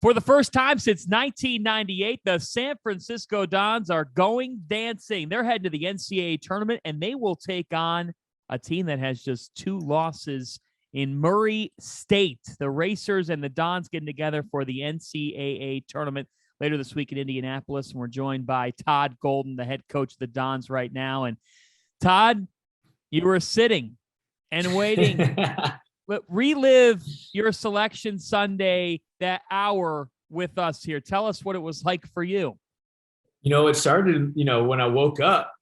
For the first time since 1998, the San Francisco Dons are going dancing. They're heading to the NCAA tournament, and they will take on a team that has just 2 losses in Murray State. The Racers and the Dons getting together for the NCAA tournament later this week in Indianapolis, and we're joined by TODD GOLDEN, the head coach of the Dons right now. And Todd, you were sitting and waiting. Relive your selection Sunday, that hour with us here. Tell us what it was like for you. It started, when I woke up,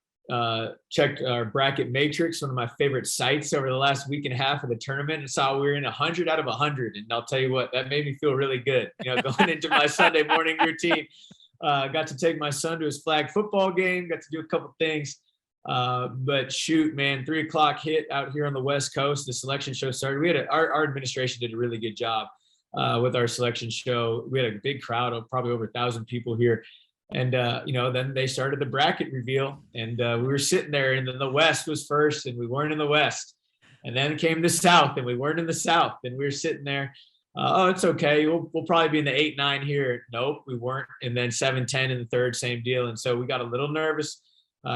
checked our bracket matrix, one of my favorite sites over the last week and a half of the tournament, and saw we were in 100 out of 100. And I'll tell you what, that made me feel really good. Going into my Sunday morning routine, got to take my son to his flag football game, got to do a couple things. But shoot, man, 3:00 hit out here on the West Coast. The selection show started. We had our administration did a really good job with our selection show. We had a big crowd of probably over 1,000 people here. And, then they started the bracket reveal, and we were sitting there, and then the West was first, and we weren't in the West. And then came the South, and we weren't in the South, and we were sitting there. Oh, it's okay. We'll probably be in the 8-9 here. Nope, we weren't. And then 7-10 in the third, same deal. And so we got a little nervous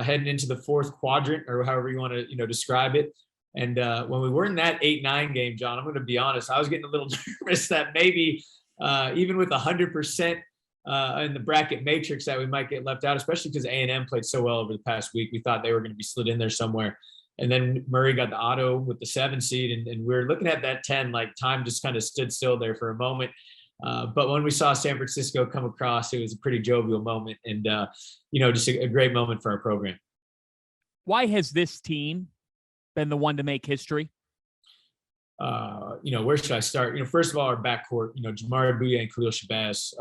heading into the fourth quadrant, or however you want to, describe it. And when we were in that 8-9 game, John, I'm going to be honest, I was getting a little nervous that maybe even with 100% in the bracket matrix that we might get left out, especially because A&M played so well over the past week. We thought they were going to be slid in there somewhere. And then Murray got the auto with the 7 seed, and we were looking at that 10, like time just kind of stood still there for a moment. But when we saw San Francisco come across, it was a pretty jovial moment, and, just a great moment for our program. Why has this team been the one to make history? Where should I start? First of all, our backcourt, Jamari Bouye and Khalil Shabazz,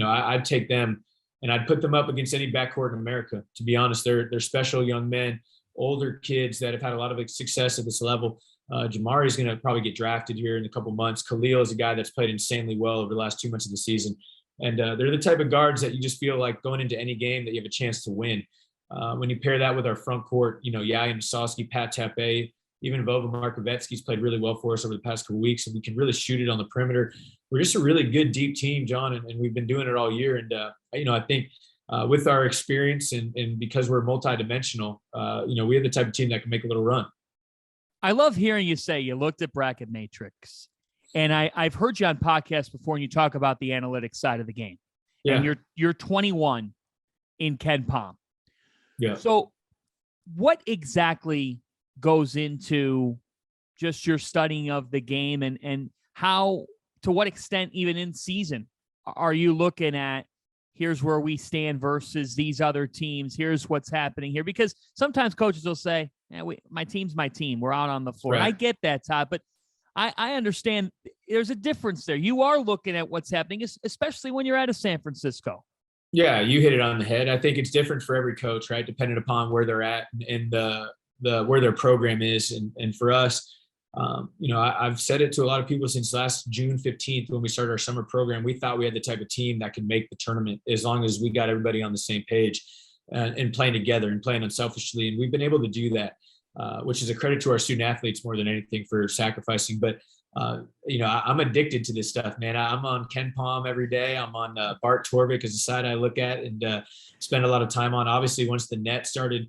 I'd take them and I'd put them up against any backcourt in America. To be honest, they're special young men, older kids that have had a lot of success at this level. Jamari is going to probably get drafted here in a couple months. Khalil is a guy that's played insanely well over the last 2 months of the season. And they're the type of guards that you just feel like going into any game that you have a chance to win. When you pair that with our front court, Yayan Sosky, Pat Tape, even Vova Markovetsky's played really well for us over the past couple weeks, and we can really shoot it on the perimeter. We're just a really good, deep team, John, and we've been doing it all year. And, I think with our experience and because we're multidimensional, we have the type of team that can make a little run. I love hearing you say you looked at bracket matrix, and I've heard you on podcasts before, and you talk about the analytics side of the game. Yeah. And you're 21 in Ken Pom. Yeah. So what exactly goes into just your studying of the game, and how, to what extent, even in season, are you looking at, here's where we stand versus these other teams, here's what's happening here? Because sometimes coaches will say, my team's my team, we're out on the floor. Right. I get that, Todd, but I understand there's a difference there. You are looking at what's happening, especially when you're out of San Francisco. Yeah, you hit it on the head. I think it's different for every coach, right? Depending upon where they're at and where their program is. And for us, I've said it to a lot of people since last June 15th, when we started our summer program. We thought we had the type of team that could make the tournament as long as we got everybody on the same page and playing together and playing unselfishly. And we've been able to do that, which is a credit to our student athletes more than anything for sacrificing. But I'm addicted to this stuff, man. I'm on Ken Pom every day. I'm on Bart Torvik is the side I look at and spend a lot of time on. Obviously, once the net started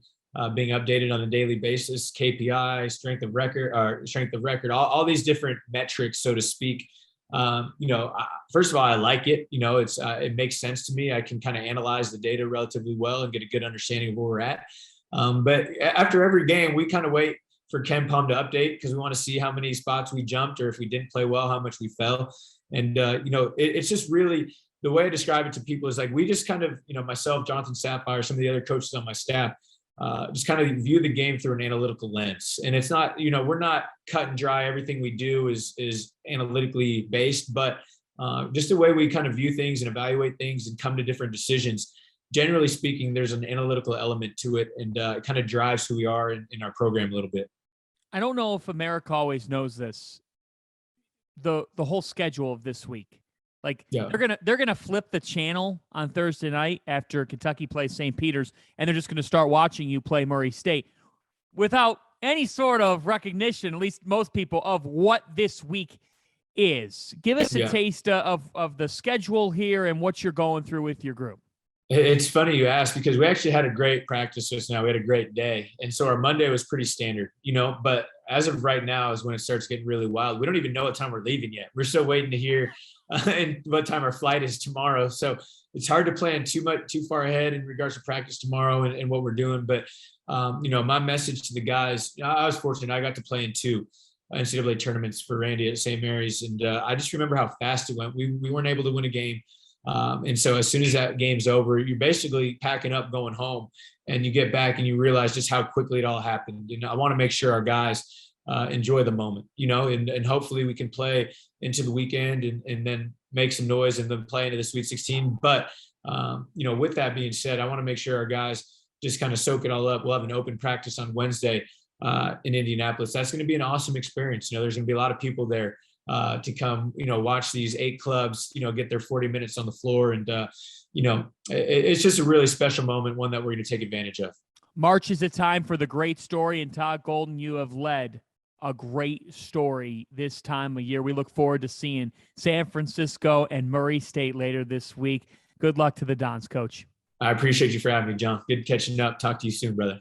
being updated on a daily basis, KPI, strength of record, all these different metrics, so to speak. First of all, I like it. It makes sense to me. I can kind of analyze the data relatively well and get a good understanding of where we're at. But after every game, we kind of wait for Ken Pom to update because we want to see how many spots we jumped, or if we didn't play well, how much we fell. And, it's just really, the way I describe it to people is like, we just kind of, myself, Jonathan Sapphire, some of the other coaches on my staff, just kind of view the game through an analytical lens. And it's not, we're not cut and dry. Everything we do is analytically based, but just the way we kind of view things and evaluate things and come to different decisions. Generally speaking, there's an analytical element to it, and it kind of drives who we are in our program a little bit. I don't know if America always knows this. The whole schedule of this week. Like, yeah, they're gonna flip the channel on Thursday night after Kentucky plays St. Peter's, and they're just gonna start watching you play Murray State without any sort of recognition, at least most people, of what this week is. Give us a Yeah. taste of the schedule here and what you're going through with your group. It's funny you ask because we actually had a great practice just now. We had a great day. And so our Monday was pretty standard, but as of right now is when it starts getting really wild. We don't even know what time we're leaving yet. We're still waiting to hear and what time our flight is tomorrow. So it's hard to plan too far ahead in regards to practice tomorrow and what we're doing. But, my message to the guys, I was fortunate. I got to play in 2 NCAA tournaments for Randy at St. Mary's. And I just remember how fast it went. We weren't able to win a game. And so as soon as that game's over, you're basically packing up, going home, and you get back and you realize just how quickly it all happened. I want to make sure our guys enjoy the moment, and hopefully we can play into the weekend and then make some noise and then play into the Sweet 16. But, with that being said, I want to make sure our guys just kind of soak it all up. We'll have an open practice on Wednesday in Indianapolis. That's going to be an awesome experience. There's going to be a lot of people there to come, watch these 8 clubs, get their 40 minutes on the floor. And, it's just a really special moment, one that we're going to take advantage of. March is a time for the great story, and TODD GOLDEN, you have led a great story this time of year. We look forward to seeing San Francisco and Murray State later this week. Good luck to the Dons, Coach. I appreciate you for having me, John. Good catching up. Talk to you soon, brother.